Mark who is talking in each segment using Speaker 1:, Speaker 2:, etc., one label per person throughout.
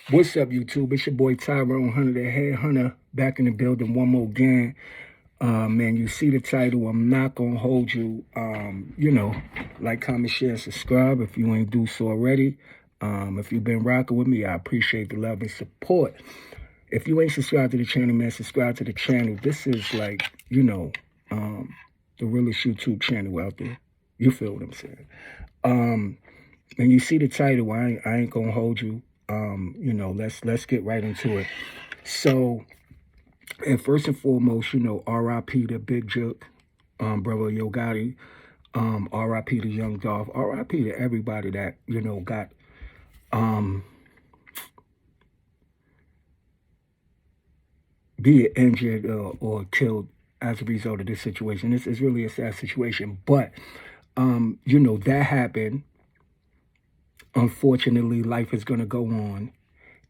Speaker 1: What's up, YouTube? It's your boy Tyrone Hunter, the Head Hunter, back in the building one more again. Man, you see the title. I'm not gonna hold you. Like, comment, share, subscribe if you ain't do so already. If you've been rocking with me, I appreciate the love and support. If you ain't subscribed to the channel, man, subscribe to the channel. This is like, the realest YouTube channel out there. You feel what I'm saying? And you see the title. I ain't gonna hold you. Let's get right into it. So, and first and foremost, R.I.P. to Big Jook, brother Yo Gotti, R.I.P. to Young Dolph, R.I.P. to everybody that got be it injured or killed as a result of this situation. This is really a sad situation, but that happened. Unfortunately, life is going to go on.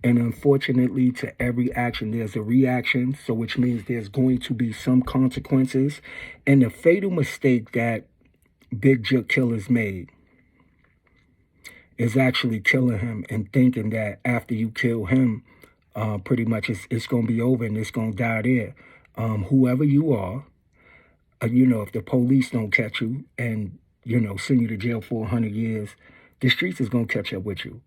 Speaker 1: And unfortunately, to every action, there's a reaction. So which means there's going to be some consequences. And the fatal mistake that Big Jook killers made is actually killing him and thinking that after you kill him, pretty much it's going to be over and it's going to die there. Whoever you are, if the police don't catch you and, send you to jail for 100 years, the streets is going to catch up with you.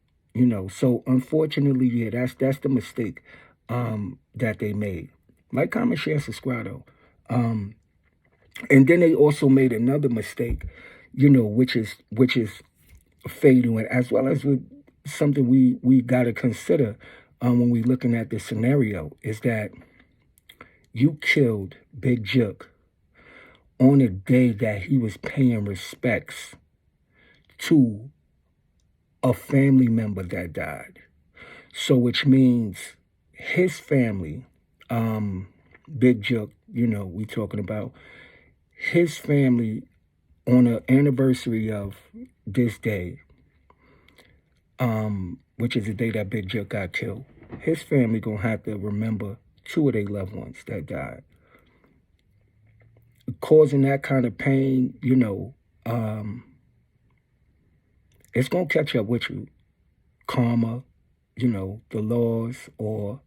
Speaker 1: So unfortunately, yeah, that's the mistake that they made. Like, comment, share, subscribe, though. And then they also made another mistake, which is fatal, and as well as with something we got to consider when we looking at this scenario, is that you killed Big Jook on a day that he was paying respects to a family member that died. So which means his family, Big Jook, we talking about his family on the anniversary of this day, which is the day that Big Jook got killed. His family gonna have to remember two of their loved ones that died. Causing that kind of pain, it's going to catch up with you. Karma, the laws, or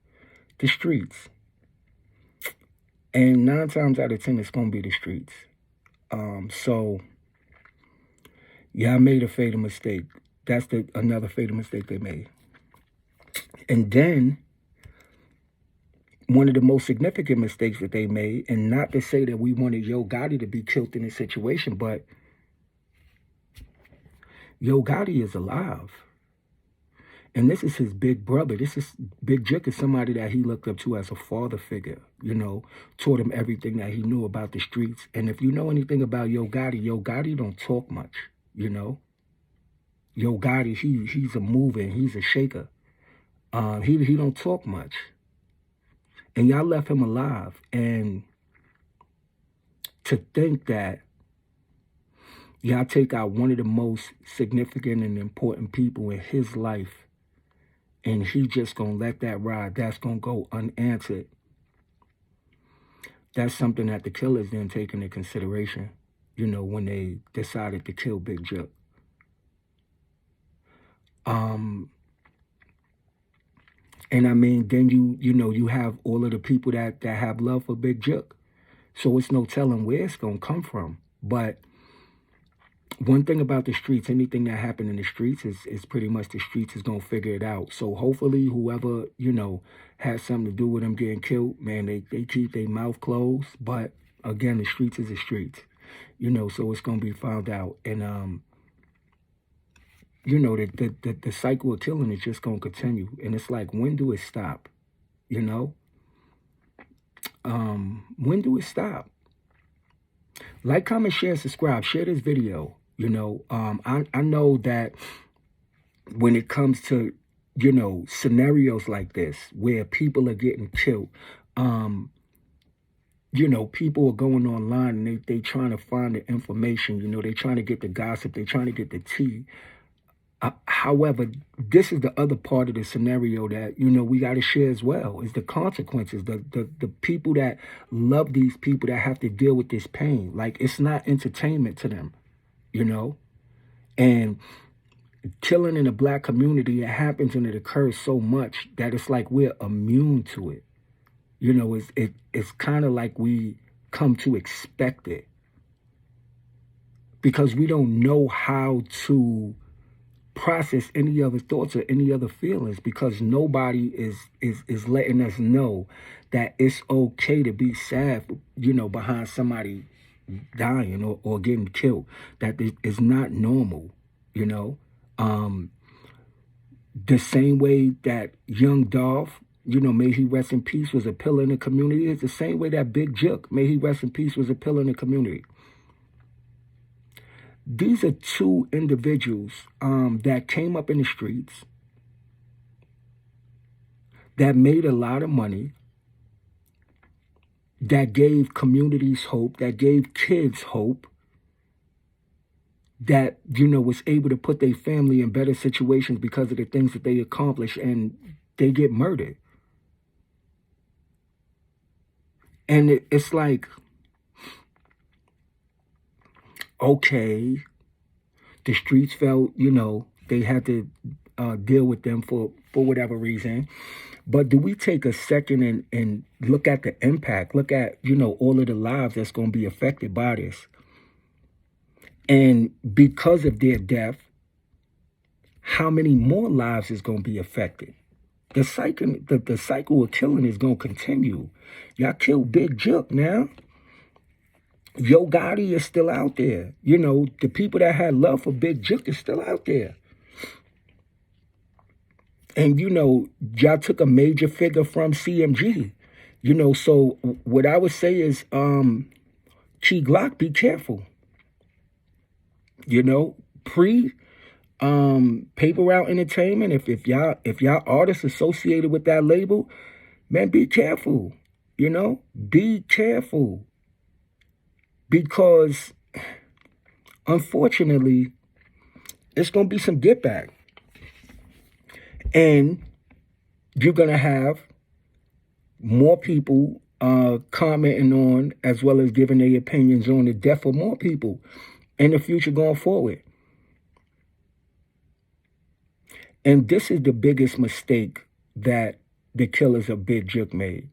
Speaker 1: the streets. And 9 times out of 10, it's going to be the streets. So, yeah, I made a fatal mistake. That's another fatal mistake they made. And then, one of the most significant mistakes that they made, and not to say that we wanted Yo Gotti to be killed in this situation, but Yo Gotti is alive. And this is his big brother. This is Big Jook is somebody that he looked up to as a father figure, taught him everything that he knew about the streets. And if you know anything about Yo Gotti don't talk much, Yo Gotti, he's a mover and he's a shaker. He don't talk much. And y'all left him alive. And to think that y'all take out one of the most significant and important people in his life, and he just gonna let that ride, that's gonna go unanswered. That's something that the killers didn't take into consideration, when they decided to kill Big Jook. And I mean, then you have all of the people that have love for Big Jook. So it's no telling where it's gonna come from. But one thing about the streets, anything that happened in the streets is pretty much the streets is going to figure it out. So hopefully whoever, had something to do with them getting killed, man, they keep their mouth closed. But again, the streets is the streets, so it's going to be found out. And, the cycle of killing is just going to continue. And it's like, when do it stop? When do it stop? Like, comment, share, subscribe. Share this video. I know that when it comes to, scenarios like this where people are getting killed, people are going online and they trying to find the information, they trying to get the gossip, they trying to get the tea. However, this is the other part of the scenario that, we got to share as well, is the consequences, the people that love these people that have to deal with this pain. Like, it's not entertainment to them, and killing in the black community, it happens and it occurs so much that it's like we're immune to it. You know, it's kind of like we come to expect it because we don't know how to process any other thoughts or any other feelings, because nobody is letting us know that it's okay to be sad, you know, behind somebody dying or getting killed. That it is not normal, you know. The same way that young Dolph, you know, may he rest in peace, was a pillar in the community, is the same way that Big Jook, may he rest in peace, was a pillar in the community. These are two individuals that came up in the streets, that made a lot of money, that gave communities hope, that gave kids hope, that, you know, was able to put their family in better situations because of the things that they accomplished, and they get murdered. And it's like, okay, the streets felt, you know, they had to deal with them for whatever reason. But do we take a second and look at the impact, look at, you know, all of the lives that's going to be affected by this? And because of their death, how many more lives is going to be affected? The cycle of killing is going to continue. Y'all killed Big Jook now. Yo Gotti is still out there. You know, the people that had love for Big Jook is still out there. And, you know, y'all took a major figure from CMG. You know, so what I would say is, Key Glock, be careful. You know, Paper Route Entertainment, if y'all artists associated with that label, man, be careful. You know, be careful. Because unfortunately, it's going to be some get back. And you're going to have more people commenting on, as well as giving their opinions on the death of more people in the future going forward. And this is the biggest mistake that the killers of Big Jook made.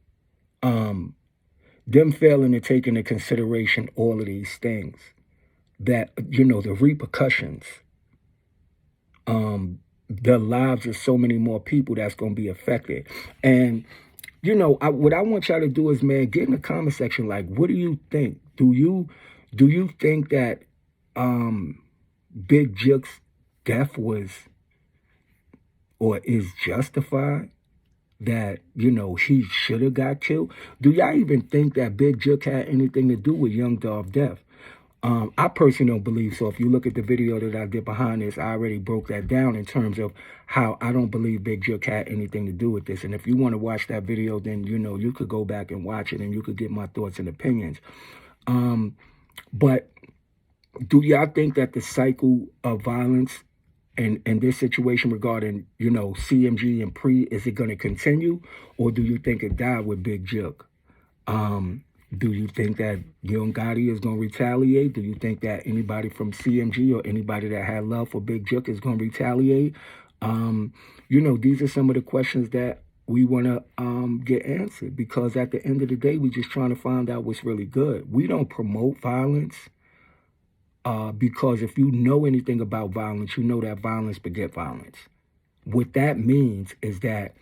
Speaker 1: Them failing to take into consideration all of these things, that, you know, the repercussions, the lives of so many more people that's going to be affected. And, you know, what I want y'all to do is, man, get in the comment section. Like, what do you think? Do you think that Big Jook's death was or is justified? That, you know, he should have got killed? Do y'all even think that Big Jook had anything to do with Young Dolph's death? I personally don't believe so. If you look at the video that I did behind this, I already broke that down in terms of how I don't believe Big Jook had anything to do with this. And if you want to watch that video, then, you know, you could go back and watch it and you could get my thoughts and opinions. But do y'all think that the cycle of violence and this situation regarding, you know, CMG and is it going to continue? Or do you think it died with Big Jook? Do you think that Young Gotti is going to retaliate? Do you think that anybody from CMG or anybody that had love for Big Jook is going to retaliate? You know, these are some of the questions that we want to get answered, because at the end of the day, we're just trying to find out what's really good. We don't promote violence. Because if you know anything about violence, you know that violence begets violence. What that means is that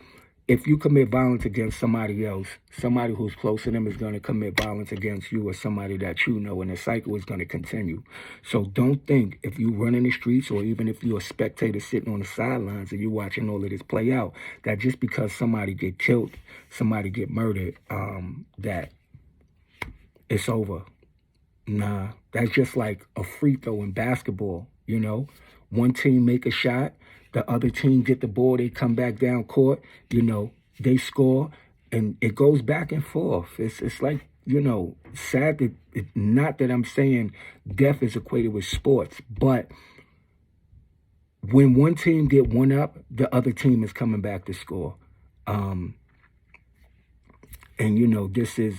Speaker 1: if you commit violence against somebody else, somebody who's close to them is going to commit violence against you or somebody that you know, and the cycle is going to continue. So don't think if you run in the streets, or even if you're a spectator sitting on the sidelines and you're watching all of this play out, that just because somebody get killed, somebody get murdered, that it's over. Nah, that's just like a free throw in basketball, you know. One team make a shot, the other team get the ball, they come back down court, you know, they score, and it goes back and forth. It's like, you know, sad that, not that I'm saying death is equated with sports, but when one team get one up, the other team is coming back to score. And, you know, this is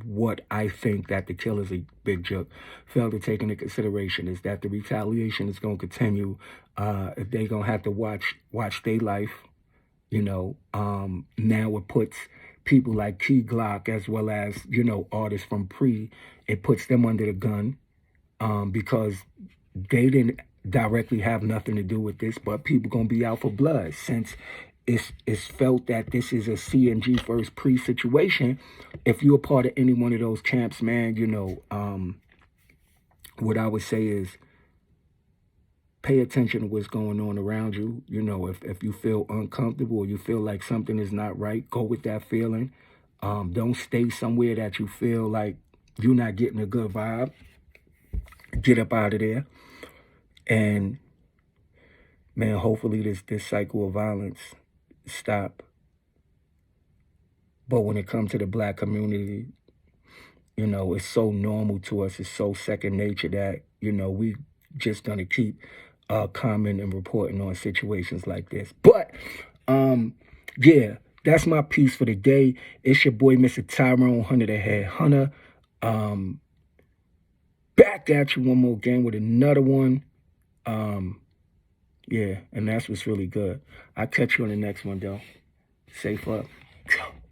Speaker 1: what I think that the killers of Big Jook failed to take into consideration is that the retaliation is going to continue. They're going to have to watch their life. Now it puts people like Key Glock as well as, artists from Pre, it puts them under the gun because they didn't directly have nothing to do with this, but people going to be out for blood since it's felt that this is a CNG first Pre situation. If you're a part of any one of those camps, man, what I would say is pay attention to what's going on around you. If you feel uncomfortable or you feel like something is not right, go with that feeling. Don't stay somewhere that you feel like you're not getting a good vibe. Get up out of there. And, man, hopefully this cycle of violence stop. But when it comes to the black community, it's so normal to us. It's so second nature that, we just going to keep commenting and reporting on situations like this. But, yeah, that's my piece for the day. It's your boy, Mr. Tyrone Hunter, the Head Hunter. Back at you one more game with another one. Yeah, and that's what's really good. I'll catch you on the next one, though. Safe up.